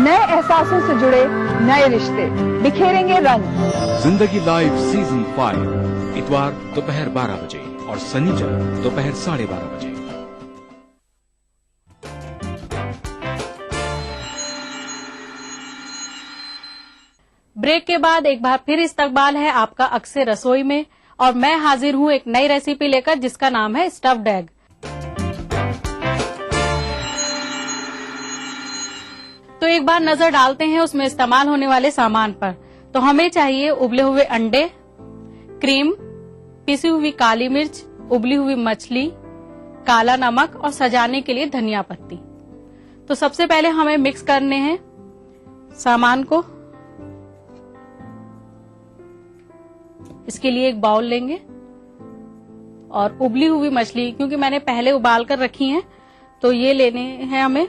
नए एहसासों से जुड़े नए रिश्ते बिखेरेंगे रंग। जिंदगी लाइव सीजन 5 इतवार दोपहर 12 बजे और शनिवार दोपहर 12:30 बजे। ब्रेक के बाद एक बार फिर इस्तकबाल है आपका अक्सर रसोई में, और मैं हाजिर हूं एक नई रेसिपी लेकर जिसका नाम है स्टफ्ड एग। तो एक बार नजर डालते हैं उसमें इस्तेमाल होने वाले सामान पर। तो हमें चाहिए उबले हुए अंडे, क्रीम, पिसी हुई काली मिर्च, उबली हुई मछली, काला नमक और सजाने के लिए धनिया पत्ती। तो सबसे पहले हमें मिक्स करने हैं सामान को। इसके लिए एक बाउल लेंगे और उबली हुई मछली, क्योंकि मैंने पहले उबाल कर रखी है, तो ये लेने हैं हमें।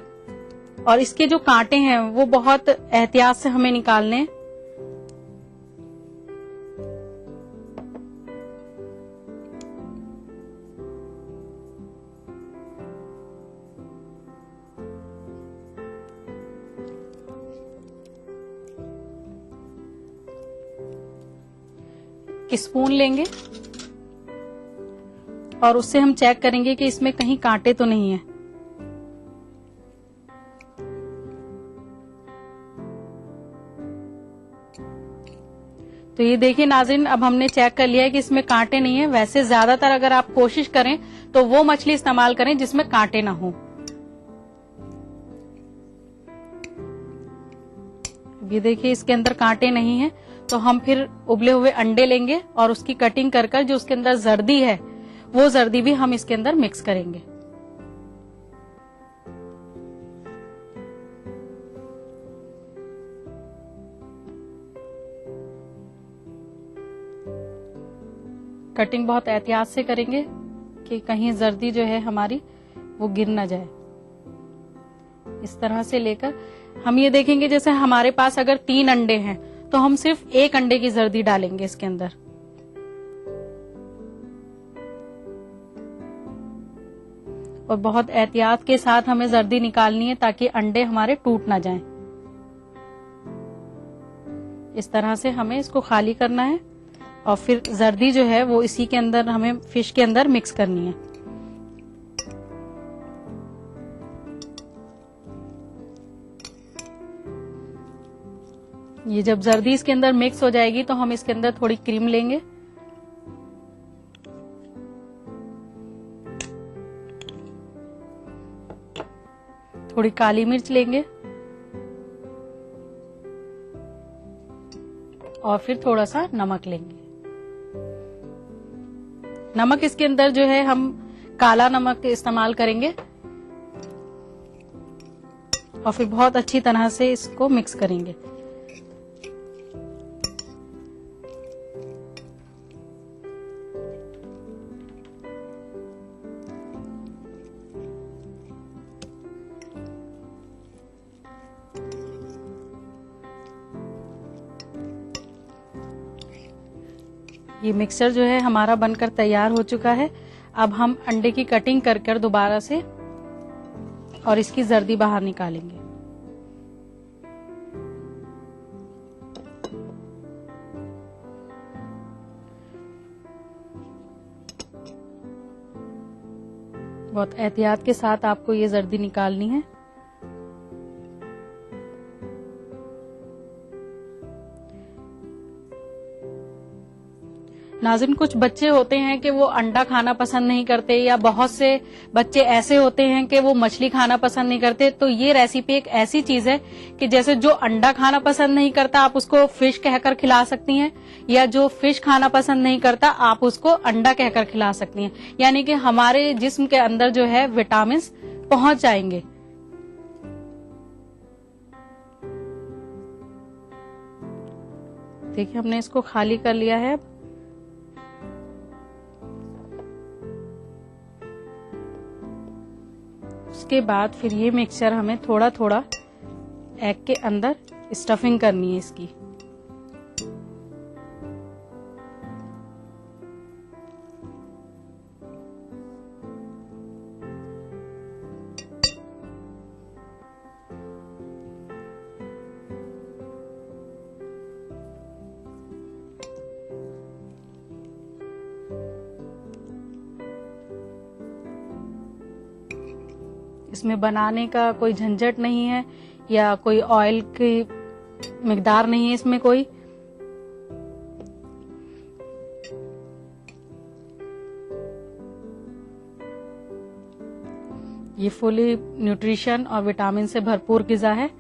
और इसके जो कांटे हैं वो बहुत एहतियात से हमें निकालने हैं। स्पून लेंगे और उससे हम चेक करेंगे कि इसमें कहीं कांटे तो नहीं है। तो ये देखिए नाज़रीन, अब हमने चेक कर लिया है कि इसमें कांटे नहीं है। वैसे ज्यादातर अगर आप कोशिश करें तो वो मछली इस्तेमाल करें जिसमें कांटे ना हो। ये देखिए इसके अंदर कांटे नहीं है। तो हम फिर उबले हुए अंडे लेंगे और उसकी कटिंग कर कर जो उसके अंदर जर्दी है वो जर्दी भी हम इसके अंदर मिक्स करेंगे। कटिंग बहुत एहतियात से करेंगे कि कहीं जर्दी जो है हमारी वो गिर ना जाए। इस तरह से लेकर हम ये देखेंगे, जैसे हमारे पास अगर 3 अंडे हैं तो हम सिर्फ 1 अंडे की जर्दी डालेंगे इसके अंदर। और बहुत एहतियात के साथ हमें जर्दी निकालनी है ताकि अंडे हमारे टूट ना जाएं। इस तरह से हमें इसको खाली करना है और फिर जर्दी जो है वो इसी के अंदर हमें फिश के अंदर मिक्स करनी है। ये जब जर्दी इसके अंदर मिक्स हो जाएगी तो हम इसके अंदर थोड़ी क्रीम लेंगे, थोड़ी काली मिर्च लेंगे और फिर थोड़ा सा नमक लेंगे। नमक इसके अंदर जो है हम काला नमक इस्तेमाल करेंगे और फिर बहुत अच्छी तरह से इसको मिक्स करेंगे। ये मिक्सचर जो है हमारा बनकर तैयार हो चुका है। अब हम अंडे की कटिंग कर कर दोबारा से और इसकी जर्दी बाहर निकालेंगे। बहुत एहतियात के साथ आपको ये जर्दी निकालनी है। नाज़रीन, कुछ बच्चे होते हैं कि वो अंडा खाना पसंद नहीं करते, या बहुत से बच्चे ऐसे होते हैं कि वो मछली खाना पसंद नहीं करते। तो ये रेसिपी एक ऐसी चीज है कि जैसे जो अंडा खाना पसंद नहीं करता आप उसको फिश कहकर खिला सकती हैं, या जो फिश खाना पसंद नहीं करता आप उसको अंडा कहकर खिला सकती हैं। यानी कि हमारे जिस्म के अंदर जो है विटामिन पहुंच जाएंगे। देखिए हमने इसको खाली कर लिया है। उसके बाद फिर ये मिक्सचर हमें थोड़ा थोड़ा एग के अंदर स्टफिंग करनी है इसकी। इसमें बनाने का कोई झंझट नहीं है या कोई ऑयल की मिकदार नहीं है इसमें कोई। ये फुली न्यूट्रिशन और विटामिन से भरपूर ग़िज़ा है।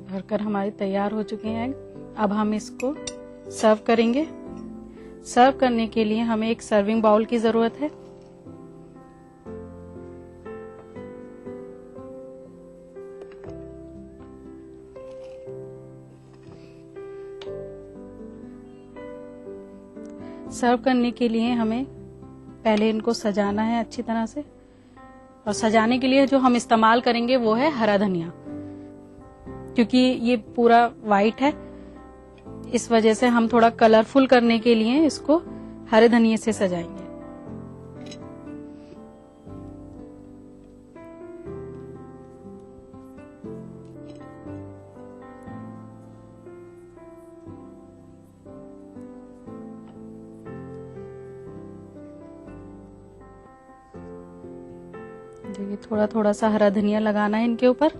भरकर हमारे तैयार हो चुके हैं। अब हम इसको सर्व करेंगे। सर्व करने के लिए हमें एक सर्विंग बाउल की जरूरत है। सर्व करने के लिए हमें पहले इनको सजाना है अच्छी तरह से, और सजाने के लिए जो हम इस्तेमाल करेंगे वो है हरा धनिया, क्योंकि ये पूरा वाइट है, इस वजह से हम थोड़ा कलरफुल करने के लिए इसको हरे धनिये से सजाएंगे। देखिए थोड़ा थोड़ा सा हरा धनिया लगाना है इनके ऊपर।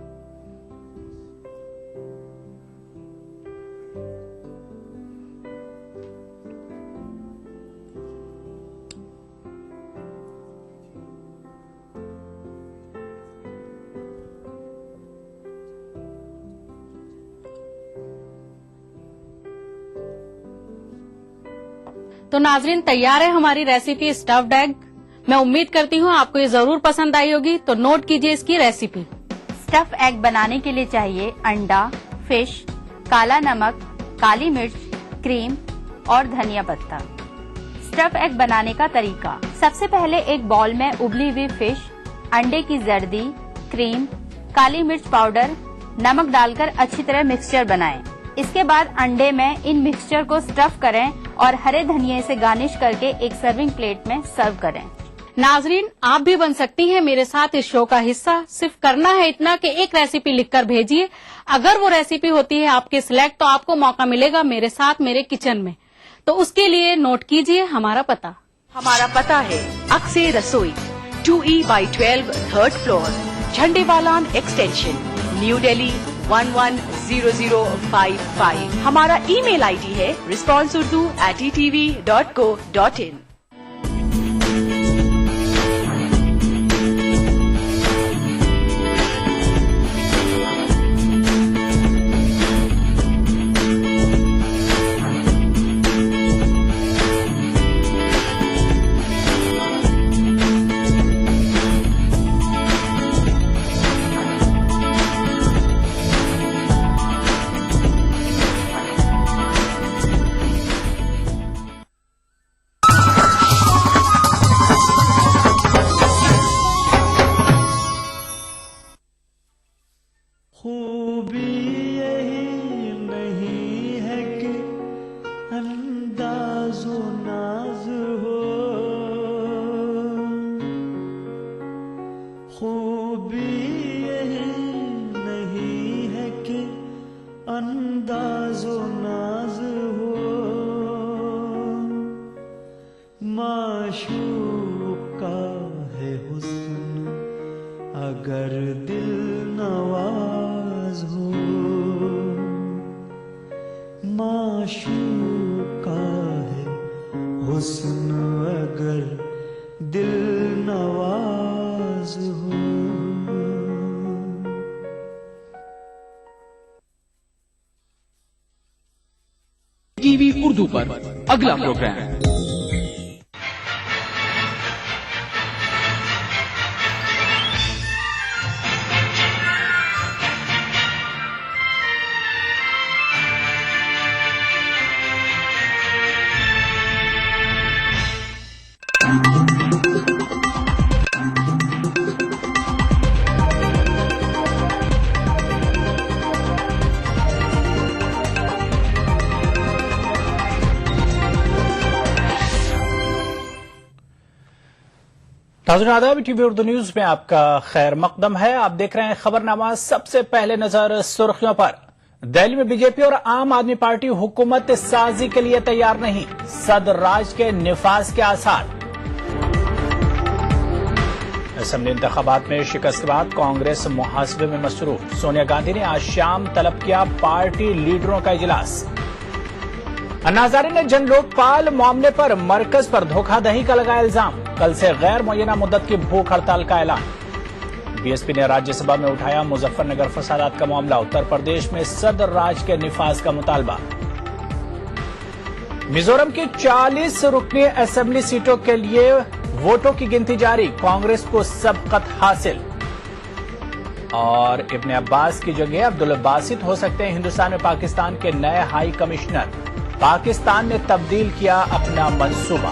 तो नाजरीन, तैयार है हमारी रेसिपी स्टफ्ड एग। मैं उम्मीद करती हूँ आपको ये जरूर पसंद आई होगी। तो नोट कीजिए इसकी रेसिपी। स्टफ एग बनाने के लिए चाहिए अंडा, फिश, काला नमक, काली मिर्च, क्रीम और धनिया पत्ता। स्टफ एग बनाने का तरीका। सबसे पहले एक बाउल में उबली हुई फिश, अंडे की जर्दी, क्रीम, काली मिर्च पाउडर, नमक डालकर अच्छी तरह मिक्सचर बनाएं। इसके बाद अंडे में इन मिक्सचर को स्टफ करें और हरे धनिये से गार्निश करके एक सर्विंग प्लेट में सर्व करें। नाजरीन, आप भी बन सकती हैं मेरे साथ इस शो का हिस्सा। सिर्फ करना है इतना कि एक रेसिपी लिखकर भेजिए। अगर वो रेसिपी होती है आपके सिलेक्ट, तो आपको मौका मिलेगा मेरे साथ मेरे किचन में। तो उसके लिए नोट कीजिए हमारा पता। हमारा पता है अक्से रसोई, 2E/12 3rd floor, Jhandewalan extension, new Delhi 110055। हमारा ईमेल आईडी है responseurdu@etv.co.in। खूबी यही नहीं है कि अंदाज़ो नाज हो, खूबी यही नहीं है कि अंदाज़ो नाज हो, माशूक का है हुस्न अगर दिल नवाज हो, माशूक का है हुस्न अगर दिल नवाज हो। टीवी उर्दू पर अगला प्रोग्राम। नाज़रीन आदाब, टीवी उर्दू न्यूज में आपका खैर मकदम है। आप देख रहे हैं खबरनामा। सबसे पहले नजर सुर्खियों पर। दिल्ली में बीजेपी और आम आदमी पार्टी हुकूमत साजी के लिए तैयार नहीं, सदर राज के निफाज के आसार। असेंबली इंतखाबात में शिकस्त के बाद कांग्रेस मुहासबे में मसरूफ। सोनिया गांधी ने आज शाम तलब किया पार्टी लीडरों का इजलास। अन्ना हजारे ने जन लोकपाल मामले पर मरकज पर धोखाधड़ी का लगाया इल्जाम। कल से गैर मुअय्यना मुद्दत की भूख हड़ताल का ऐलान। बीएसपी ने राज्यसभा में उठाया मुजफ्फरनगर फसादात का मामला। उत्तर प्रदेश में सदर राज के निफाज का मुतालबा। मिजोरम की 40 रुकनी असेंबली सीटों के लिए वोटों की गिनती जारी। कांग्रेस को सबकत हासिल। और इब्ने अब्बास की जगह अब्दुल बासित हो सकते हैं हिंदुस्तान में पाकिस्तान के नए हाई कमिश्नर। पाकिस्तान ने तब्दील किया अपना मंसूबा।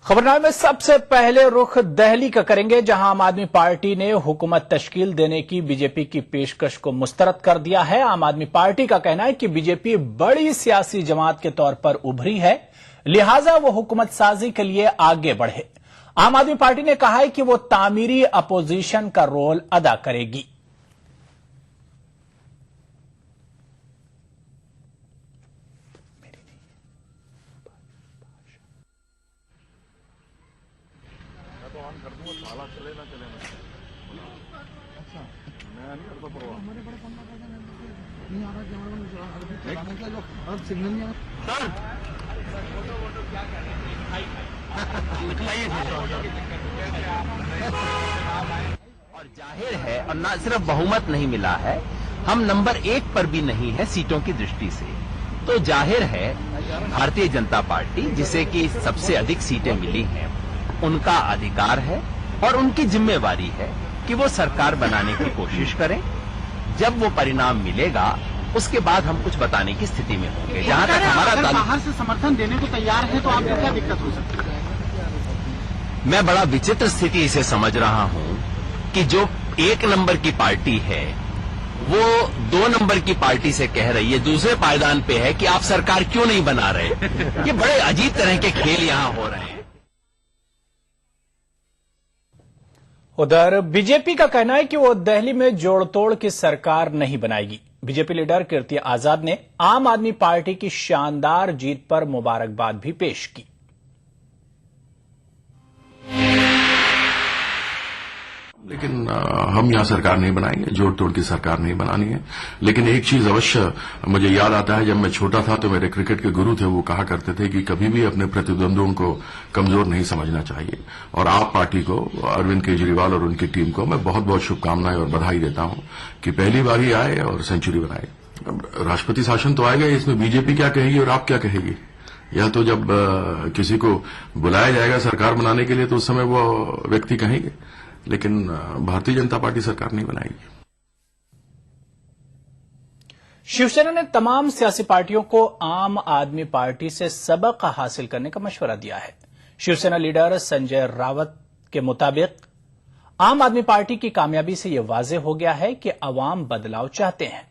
खबरनामे में सबसे पहले रुख दिल्ली का करेंगे, जहां आम आदमी पार्टी ने हुकूमत तश्कील देने की बीजेपी की पेशकश को मुस्तरद कर दिया है। आम आदमी पार्टी का कहना है कि बीजेपी बड़ी सियासी जमात के तौर पर उभरी है, लिहाजा वो हुकूमत साजी के लिए आगे बढ़े। आम आदमी पार्टी ने कहा है कि वो तामीरी अपोजिशन का रोल अदा करेगी। और जाहिर है, और ना सिर्फ बहुमत नहीं मिला है, हम नंबर 1 पर भी नहीं है सीटों की दृष्टि से। तो जाहिर है भारतीय जनता पार्टी, जिसे कि सबसे अधिक सीटें मिली हैं, उनका अधिकार है और उनकी जिम्मेवारी है कि वो सरकार बनाने की कोशिश करें। जब वो परिणाम मिलेगा उसके बाद हम कुछ बताने की स्थिति में होंगे। जहां तक हमारा बाहर से समर्थन देने को तैयार है तो आपको क्या दिक्कत हो सकती है? मैं बड़ा विचित्र स्थिति इसे समझ रहा हूं कि जो 1 नंबर की पार्टी है वो 2 नंबर की पार्टी से कह रही है, दूसरे पायदान पे है कि आप सरकार क्यों नहीं बना रहे। ये बड़े अजीब तरह के खेल यहां हो रहे हैं। उधर बीजेपी का कहना है कि वो दिल्ली में जोड़ तोड़ की सरकार नहीं बनाएगी। बीजेपी लीडर कीर्ति आजाद ने आम आदमी पार्टी की शानदार जीत पर मुबारकबाद भी पेश की। लेकिन हम यहां सरकार नहीं बनाएंगे, जोड़ तोड़ की सरकार नहीं बनानी है। लेकिन एक चीज अवश्य मुझे याद आता है, जब मैं छोटा था तो मेरे क्रिकेट के गुरु थे, वो कहा करते थे कि कभी भी अपने प्रतिद्वंद्वियों को कमजोर नहीं समझना चाहिए। और आप पार्टी को, अरविंद केजरीवाल और उनकी टीम को मैं बहुत बहुत शुभकामनाएं और बधाई देता हूं कि पहली बार ही आए और सेंचुरी बनाए। राष्ट्रपति शासन तो आएगा, इसमें बीजेपी क्या कहेगी और आप क्या कहेगी? या तो जब किसी को बुलाया जाएगा सरकार बनाने के लिए तो उस समय वो व्यक्ति कहेंगे, लेकिन भारतीय जनता पार्टी सरकार नहीं बनाएगी। शिवसेना ने तमाम सियासी पार्टियों को आम आदमी पार्टी से सबक हासिल करने का मशवरा दिया है। शिवसेना लीडर संजय रावत के मुताबिक आम आदमी पार्टी की कामयाबी से यह वाज़ेह हो गया है कि अवाम बदलाव चाहते हैं।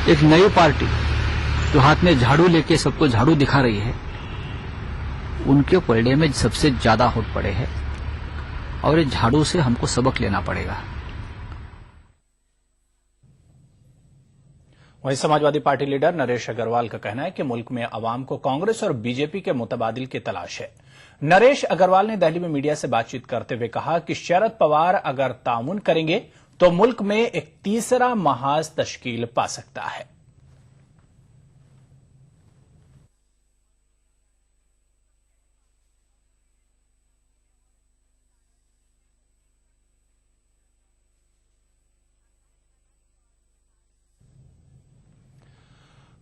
एक नई पार्टी जो हाथ में झाड़ू लेके सबको झाड़ू दिखा रही है, उनके पलड़े में सबसे ज्यादा होट पड़े हैं और इस झाड़ू से हमको सबक लेना पड़ेगा। वहीं समाजवादी पार्टी लीडर नरेश अग्रवाल का कहना है कि मुल्क में अवाम को कांग्रेस और बीजेपी के मुतबादिल की तलाश है। नरेश अग्रवाल ने दिल्ली में मीडिया से बातचीत करते हुए कहा कि शरद पवार अगर ताउन करेंगे तो मुल्क में एक तीसरा महाज तश्कील पा सकता है।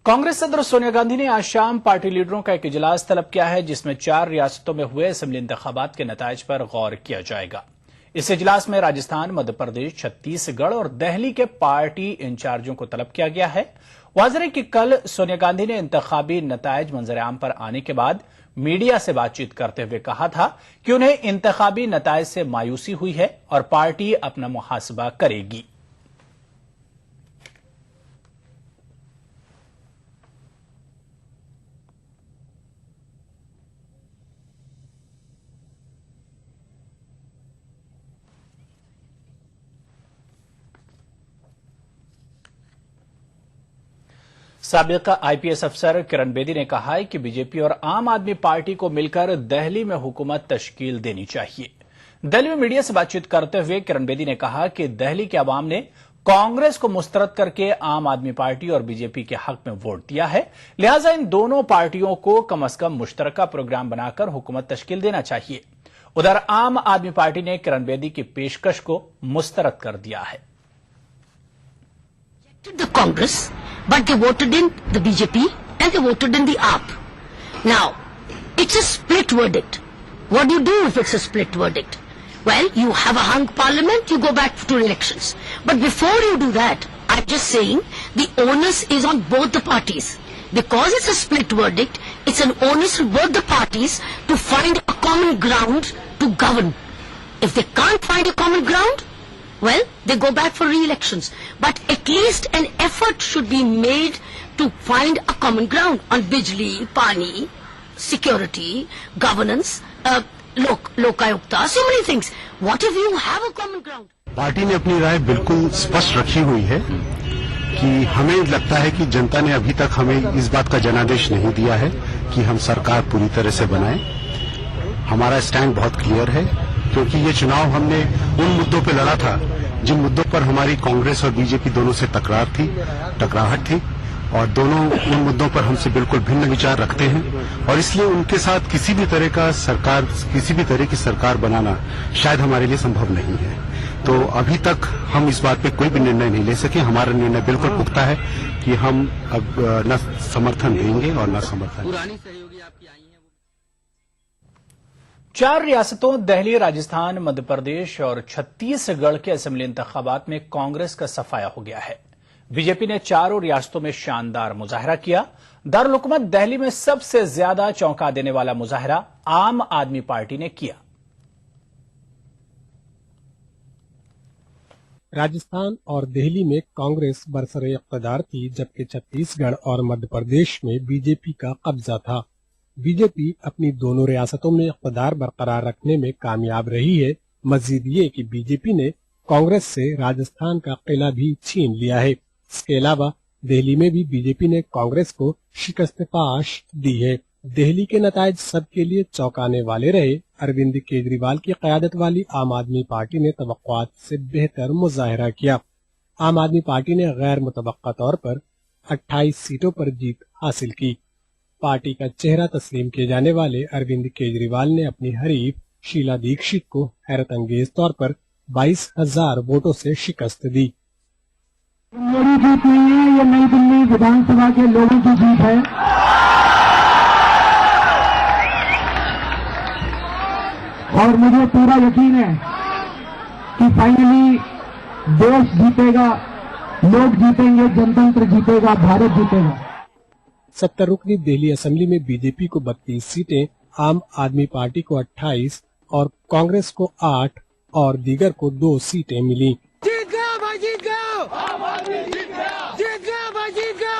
कांग्रेस सदर सोनिया गांधी ने आज शाम पार्टी लीडरों का एक इजलास तलब किया है, जिसमें 4 रियासतों में हुए असेंबली इंतखाबात के नताइज पर गौर किया जाएगा। इस इजलास में राजस्थान, मध्य प्रदेश, छत्तीसगढ़ और दिल्ली के पार्टी इंचार्जों को तलब किया गया है। वाज़ेह है कि कल सोनिया गांधी ने इंतखाबी नताइज मंजर-ए-आम पर आने के बाद मीडिया से बातचीत करते हुए कहा था कि उन्हें इंतखाबी नताइज से मायूसी हुई है और पार्टी अपना मुहासबा करेगी। साबिक आईपीएस अफसर किरण बेदी ने कहा है कि बीजेपी और आम आदमी पार्टी को मिलकर दिल्ली में हुकूमत तश्कील देनी चाहिए। दिल्ली में मीडिया से बातचीत करते हुए किरण बेदी ने कहा कि दिल्ली के अवाम ने कांग्रेस को मुस्तरद करके आम आदमी पार्टी और बीजेपी के हक में वोट दिया है, लिहाजा इन दोनों पार्टियों को कम से कम मुश्तरका प्रोग्राम बनाकर हुकूमत तश्कील देना चाहिए। उधर आम आदमी पार्टी ने किरण बेदी की पेशकश को मुस्तरद कर दिया है। The Congress, but they voted in the BJP and they voted in the AAP. Now, it's a split verdict. What do you do if it's a split verdict? Well, you have a hung parliament, you go back to elections. But before you do that, I'm just saying the onus is on both the parties. Because it's a split verdict, it's an onus on both the parties to find a common ground to govern. If they can't find a common ground, well, they go back for re-elections. But at least an effort should be made to find a common ground on Bijli, Pani, security, governance, Lokayukta, so many things. What if you have a common ground? Party ने अपनी राय बिल्कुल स्पष्ट रखी हुई है कि हमें लगता है कि जनता ने अभी तक हमें इस बात का जनादेश नहीं दिया है कि हम सरकार पूरी तरह से बनाएं। हमारा स्टैंड बहुत क्लियर है, क्योंकि ये चुनाव हमने उन मुद्दों पे लड़ा था जिन मुद्दों पर हमारी कांग्रेस और बीजेपी दोनों से टकराहट थी, और दोनों उन मुद्दों पर हमसे बिल्कुल भिन्न विचार रखते हैं, और इसलिए उनके साथ किसी भी तरह की सरकार बनाना शायद हमारे लिए संभव नहीं है। तो अभी तक हम इस बात पे कोई भी निर्णय नहीं ले सके। हमारा निर्णय बिल्कुल पुख्ता है कि हम अब न समर्थन देंगे और न समर्थन। पुरानी सहयोगी आपकी आई हैं। 4 रियासतों दिल्ली, राजस्थान, मध्य प्रदेश और छत्तीसगढ़ के असेंबली इंतखाबात में कांग्रेस का सफाया हो गया है। बीजेपी ने चारों रियासतों में शानदार मुजाहरा किया। दारुल हुकूमत दिल्ली में सबसे ज्यादा चौंका देने वाला मुजाहरा आम आदमी पार्टी ने किया। राजस्थान और दिल्ली में कांग्रेस बरसरे इक़्तिदार थी, जबकि छत्तीसगढ़ और मध्य प्रदेश में बीजेपी का कब्जा था। बीजेपी अपनी दोनों रियासतों में इक़्तिदार बरकरार रखने में कामयाब रही है। मजीद ये कि बीजेपी ने कांग्रेस से राजस्थान का किला भी छीन लिया है। इसके अलावा दिल्ली में भी बीजेपी ने कांग्रेस को शिकस्त पाश दी है। दिल्ली के नताइज सबके लिए चौंकाने वाले रहे। अरविंद केजरीवाल की क़यादत वाली आम आदमी पार्टी ने तवक्कुआत से बेहतर मुजाहरा किया। आम आदमी पार्टी ने गैर मुतवक्का तौर पर 28 सीटों पर जीत हासिल की। पार्टी का चेहरा तस्लीम किए जाने वाले अरविंद केजरीवाल ने अपनी हरीफ शीला दीक्षित को हैरत अंगेज तौर पर 22,000 वोटों से शिकस्त दी। मेरी जीत नहीं है, ये नई दिल्ली विधानसभा के लोगों की जीत है। और मुझे पूरा यकीन है कि फाइनली देश जीतेगा, लोग जीतेंगे, जनतंत्र जीतेगा, भारत जीतेगा। 70 रुकनी दिल्ली असेंबली में बीजेपी को 32 सीटें, आम आदमी पार्टी को 28 और कांग्रेस को 8 और दीगर को 2 सीटें मिली। जीत गया भाई, जीत गया, आम आदमी जीत गया, जीत गया भाई, जीत गया।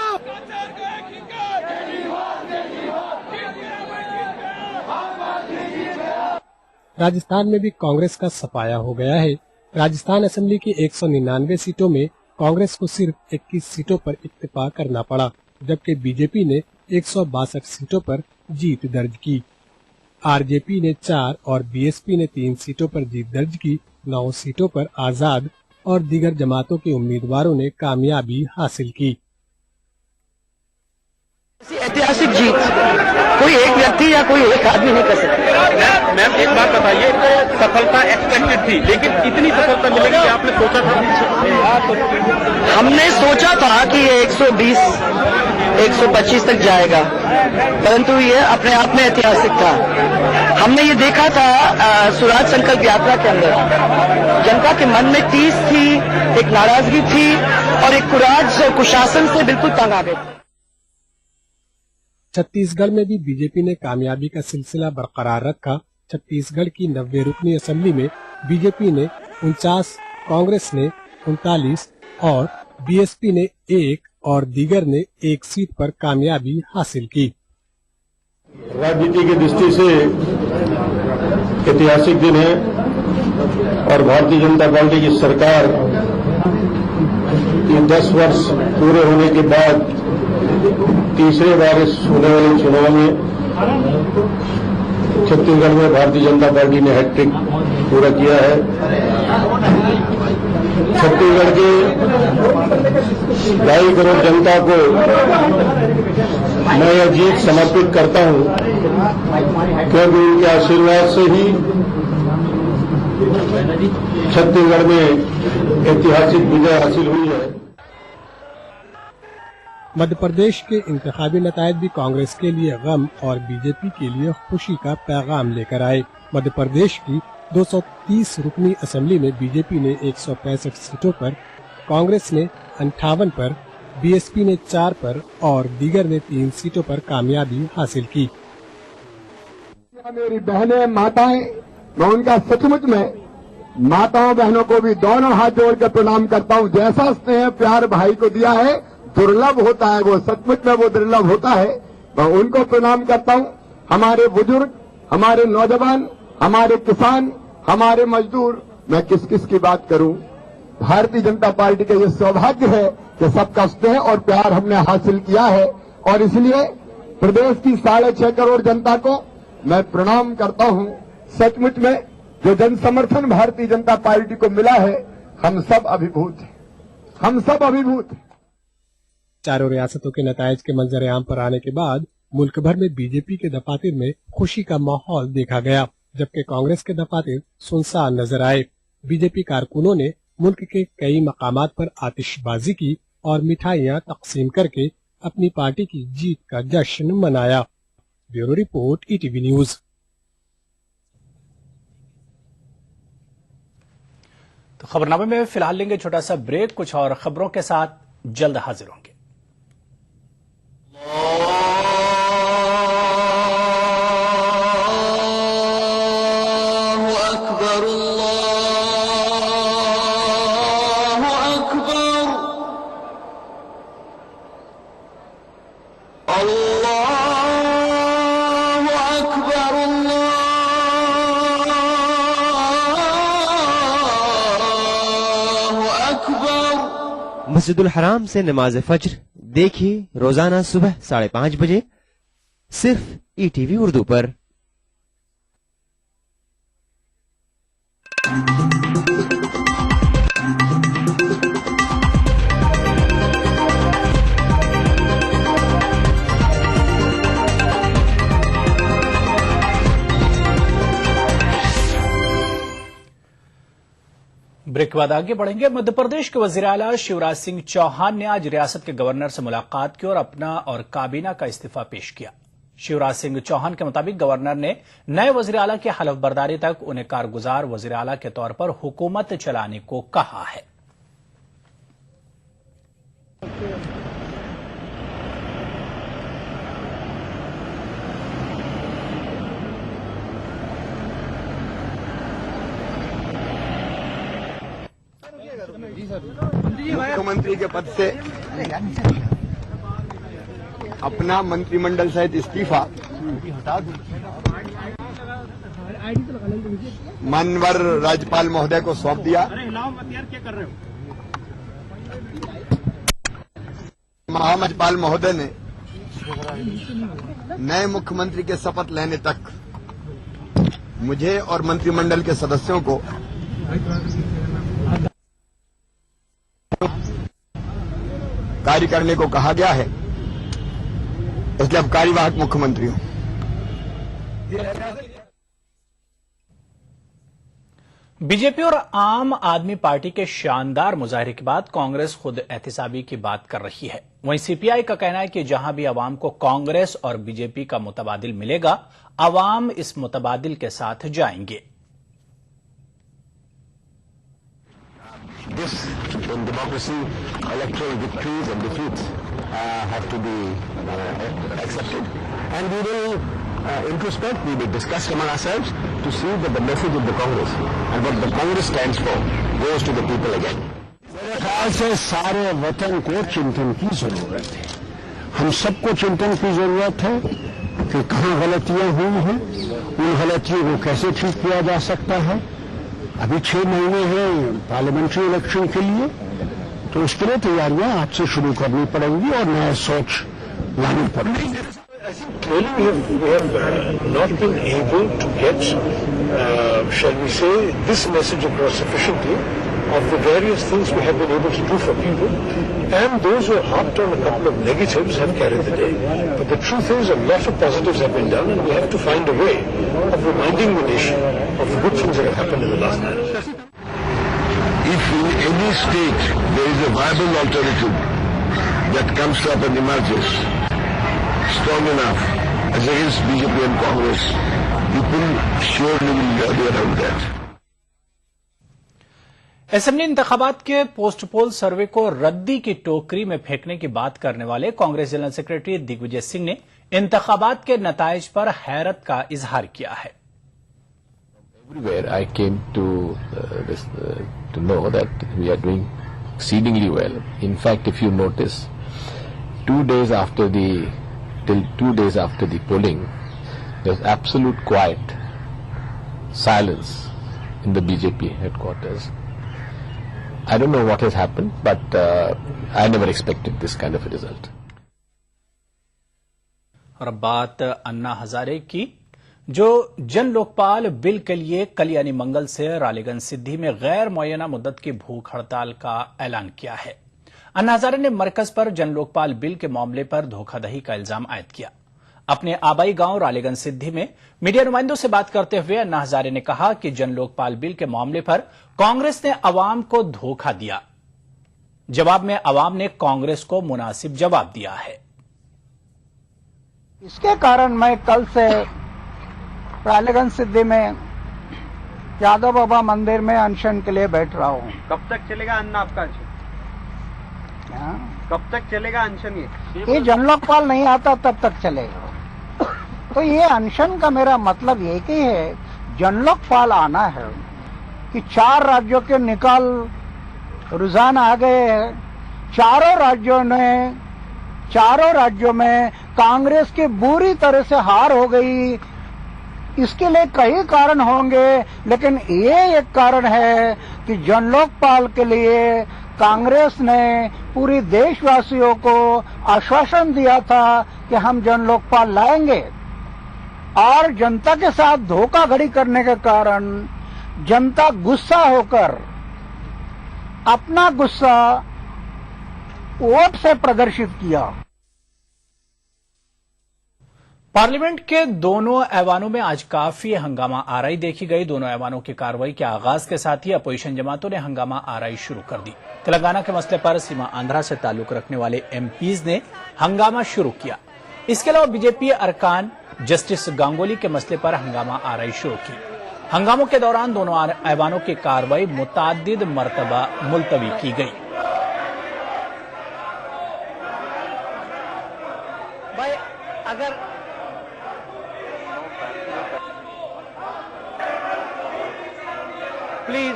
राजस्थान में भी कांग्रेस का सफाया हो गया है। राजस्थान असेंबली की 199 सीटों में कांग्रेस को सिर्फ 21 सीटों पर इत्तेफाक करना पड़ा, जबकि बीजेपी ने 162 सीटों पर जीत दर्ज की। आरजेपी ने 4 और बीएसपी ने 3 सीटों पर जीत दर्ज की। 9 सीटों पर आजाद और दीगर जमातों के उम्मीदवारों ने कामयाबी हासिल की। ऐतिहासिक जीत कोई एक व्यक्ति या कोई एक आदमी नहीं कर सकता। मैम एक बात बताइए, सफलता एक्सपेक्टेड थी, लेकिन इतनी सफलता मिलेगी कि आपने सोचा था? हमने सोचा था कि ये 120, 125 तक जाएगा, परंतु ये अपने आप में ऐतिहासिक था। हमने ये देखा था स्वराज संकल्प यात्रा के अंदर जनता के मन में टीस थी, एक नाराजगी थी और एक कुराज और कुशासन से बिल्कुल तंग आ गए। छत्तीसगढ़ में भी बीजेपी ने कामयाबी का सिलसिला बरकरार रखा। छत्तीसगढ़ की 90 रुकनी असेंबली में बीजेपी ने 49, कांग्रेस ने 39 और बीएसपी ने 1 और दीगर ने 1 सीट पर कामयाबी हासिल की। राजनीति की दृष्टि से ऐतिहासिक दिन है और भारतीय जनता पार्टी की सरकार ये 10 वर्ष पूरे होने के बाद तीसरे बार इस होने वाले चुनाव में छत्तीसगढ़ में भारतीय जनता पार्टी ने हैट्रिक पूरा किया है। छत्तीसगढ़ के 2.5 करोड़ जनता को मैं यह जीत समर्पित करता हूं, क्योंकि उनके आशीर्वाद से ही छत्तीसगढ़ में ऐतिहासिक विजय हासिल हुई है। मध्य प्रदेश के इंतखाबी नतायज भी कांग्रेस के लिए गम और बीजेपी के लिए खुशी का पैगाम लेकर आए। मध्य प्रदेश की 230 रुकनी असेंबली में बीजेपी ने 165 सीटों पर, कांग्रेस ने 58 पर, बीएसपी ने 4 पर और दीगर ने 3 सीटों पर कामयाबी हासिल की। मेरी बहनें, माताएं, मैं उनका सचमुच में माताओं बहनों को भी दोनों हाथ जोड़कर प्रणाम करता हूं। जैसा स्नेह प्यार भाई को दिया है, दुर्लभ होता है वो, सचमुच में वो दुर्लभ होता है। मैं उनको प्रणाम करता हूं। हमारे बुजुर्ग, हमारे नौजवान, हमारे किसान, हमारे मजदूर, मैं किस किस की बात करूं। भारतीय जनता पार्टी का ये सौभाग्य है कि सबका स्नेह और प्यार हमने हासिल किया है, और इसलिए प्रदेश की 6.5 करोड़ जनता को मैं प्रणाम करता हूं। सचमुच में जो जन समर्थन भारतीय जनता पार्टी को मिला है, हम सब अभिभूत हैं, हम सब अभिभूत हैं। चारों रियासतों के नतायज के मंजर आम पर आने के बाद मुल्क भर में बीजेपी के दफातर में खुशी का माहौल देखा गया, जबकि कांग्रेस के दफातर सुनसान नजर आए। बीजेपी कारकुनों ने मुल्क के कई मकामात पर आतिशबाजी की और मिठाइयां तकसीम करके अपनी पार्टी की जीत का जश्न मनाया। Bureau report, ETV news. तो खबरनामे में फिलहाल लेंगे छोटा सा ब्रेक, कुछ और खबरों के साथ जल्द हाजिर होंगे। मस्जिदुल हराम से नमाज फज्र देखिए रोजाना सुबह 5:30 बजे सिर्फ ईटीवी उर्दू पर। ब्रेक के बाद आगे बढ़ेंगे। मध्य प्रदेश के वजीर आला शिवराज सिंह चौहान ने आज रियासत के गवर्नर से मुलाकात की और अपना और काबीना का इस्तीफा पेश किया। शिवराज सिंह चौहान के मुताबिक गवर्नर ने नए वजीर आला की हलफ बर्दारी तक उन्हें कारगुजार वजीर आला के तौर पर हुकूमत चलाने को कहा है। मुख्यमंत्री के पद से अपना मंत्रिमंडल सहित इस्तीफा मानवर राज्यपाल महोदय को सौंप दिया। महाराज्यपाल महोदय ने नए मुख्यमंत्री के शपथ लेने तक मुझे और मंत्रिमंडल के सदस्यों को कार्य करने को कहा गया है, इसलिए अब कार्यवाहक मुख्यमंत्री हूं। बीजेपी और आम आदमी पार्टी के शानदार मुजाहरे के बाद कांग्रेस खुद एहतिसाबी की बात कर रही है। वहीं सीपीआई का कहना है कि जहां भी अवाम को कांग्रेस और बीजेपी का मुतबादिल मिलेगा, अवाम इस मुतबादिल के साथ जाएंगे। This, in democracy, electoral victories and defeats have to be accepted, and we will introspect, we will discuss among ourselves to see that the message of the Congress and what the Congress stands for goes to the people again. मेरे ख्याल से सारे वतन को चिंतन की जरूरत है। हम सबको चिंतन की जरूरत है कि कहाँ गलतियां हुई हैं, उन गलतियों को कैसे ठीक किया जा सकता है। अभी 6 महीने हैं पार्लियामेंट्री इलेक्शन के लिए, तो उसके लिए तैयारियां आज से शुरू करनी पड़ेंगी और नया सोच planning for it. Clearly, we have not been able to get, shall we say, this message across sufficiently of the various things we have been able to do for people, and those who have harped on a couple of negatives have carried the day. But the truth is, a lot of positives have been done, and we have to find a way of reminding the nation of the good things that have happened in the last 9 years. If in any state there is a viable alternative that comes up and emerges strong enough as against BJP and Congress, people surely will be around that. Assembly इंतखाबात के post पोल सर्वे को रद्दी की टोकरी में फेंकने की बात करने वाले कांग्रेस जनरल सेक्रेटरी दिग्विजय सिंह ने इंतखाबात के नताइज पर हैरत का इजहार किया है। Everywhere I came to know that we are doing exceedingly well. In fact, if you notice, 2 days after the polling, there's absolute quiet, silence in the BJP headquarters. I don't know what has happened, but I never expected this kind of a result. और अब बात अन्ना हजारे की, जो जन Lokpal bill के लिए कल यानी मंगल से रालीगंज सिद्धि में गैर मुअय्यना मुद्दत की भूख हड़ताल का ऐलान किया है। अन्ना हजारे ने मरकज पर जन लोकपाल बिल के मामले पर धोखाधड़ी का इल्जाम आयद किया। अपने आबाई गांव रालीगंज सिद्धि में मीडिया नुमाइंदों से बात करते हुए अन्ना हजारे ने कहा कि जन लोकपाल बिल के मामले पर कांग्रेस ने अवाम को धोखा दिया। जवाब में अवाम ने कांग्रेस को मुनासिब जवाब दिया है। इसके कारण मैं कल से रालीगंज सिद्धि में यादव बाबा मंदिर में अनशन के लिए बैठ रहा हूँ। कब तक चलेगा अन्ना आपका अनशन? कब तक चलेगा अनशन? ये जन लोकपाल नहीं आता तब तक चलेगा। तो ये अनशन का मेरा मतलब ये कि है जन लोकपाल आना है कि 4 राज्यों के निकाल रुझान आ गए हैं। चारों राज्यों में कांग्रेस की बुरी तरह से हार हो गई। इसके लिए कई कारण होंगे, लेकिन ये एक कारण है कि जन लोकपाल के लिए कांग्रेस ने पूरी देशवासियों को आश्वासन दिया था कि हम जन लोकपाल लाएंगे, और जनता के साथ धोखाधड़ी करने के कारण जनता गुस्सा होकर अपना गुस्सा वोट से प्रदर्शित किया। पार्लियामेंट के दोनों ऐवानों में आज काफी हंगामा आराई देखी गई। दोनों ऐवानों की कार्रवाई के आगाज के साथ ही अपोजिशन जमातों ने हंगामा आराई शुरू कर दी। तेलंगाना के मसले पर सीमा आंध्रा से ताल्लुक रखने वाले एमपीज ने हंगामा शुरू किया। इसके अलावा बीजेपी अरकान जस्टिस गांगुली के मसले पर हंगामा आराई शुरू की। हंगामों के दौरान दोनों ऐवानों की कार्रवाई मुताद्दिद मरतबा मुलतवी की गई। भाई अगर प्लीज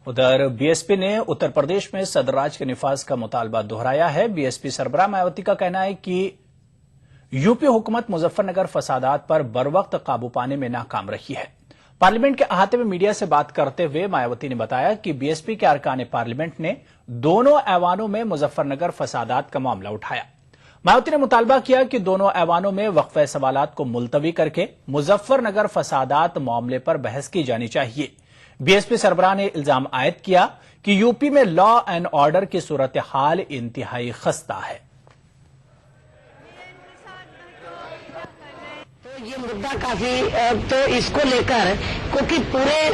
उधर बीएसपी ने उत्तर प्रदेश में सदराज के निफाज का मुतालबा दोहराया है। बीएसपी सरबराह मायावती का कहना है कि यूपी हुकूमत मुजफ्फरनगर फसादात पर बरवक्त काबू पाने में नाकाम रही है। पार्लियामेंट के अहाते में मीडिया से बात करते हुए मायावती ने बताया कि बीएसपी के अरकान पार्लियामेंट ने दोनों ऐवानों में मुजफ्फरनगर फसादात का मामला उठाया। मायावती ने मुतालबा किया कि दोनों ऐवानों में वक्फे सवालात को मुलतवी करके मुजफ्फरनगर फसादात मामले पर बहस की जानी चाहिए। बीएसपी सरबराह ने इल्जाम आयद किया कि यूपी में लॉ एंड ऑर्डर की सूरत हाल इंतहाई खस्ता है। तो ये मुद्दा काफी तो इसको लेकर क्योंकि पूरे